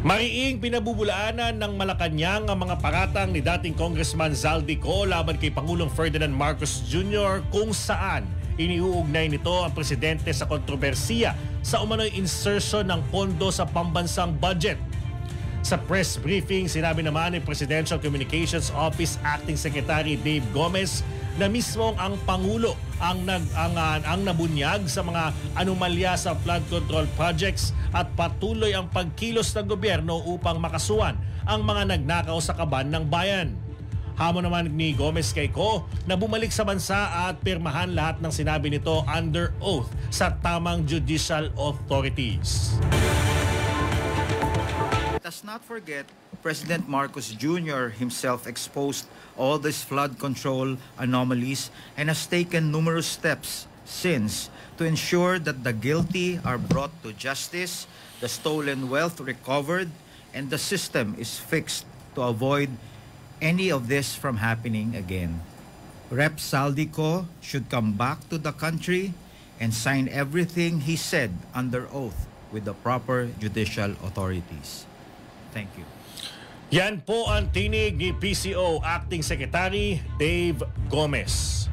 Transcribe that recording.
Mariing pinabubulaanan ng Malacanang ang mga paratang ni dating Congressman Zaldico laban kay Pangulong Ferdinand Marcos Jr. kung saan iniuugnay nito ang presidente sa kontrobersiya sa umano'y insertion ng pondo sa pambansang budget. Sa press briefing, sinabi naman ni Presidential Communications Office Acting Secretary Dave Gomez na mismo ang Pangulo ang nabunyag sa mga anomalya sa flood control projects at patuloy ang pagkilos ng gobyerno upang makasuhan ang mga nagnakaw sa kaban ng bayan. Hamon naman ni Gomez kay Ko na bumalik sa bansa at pirmahan lahat ng sinabi nito under oath sa tamang judicial authorities. Let us not forget, President Marcos Jr. himself exposed all these flood control anomalies and has taken numerous steps since to ensure that the guilty are brought to justice, the stolen wealth recovered, and the system is fixed to avoid any of this from happening again. Rep. Zaldico should come back to the country and sign everything he said under oath with the proper judicial authorities. Thank you. Yan po ang tinig ni PCO Acting Secretary Dave Gomez.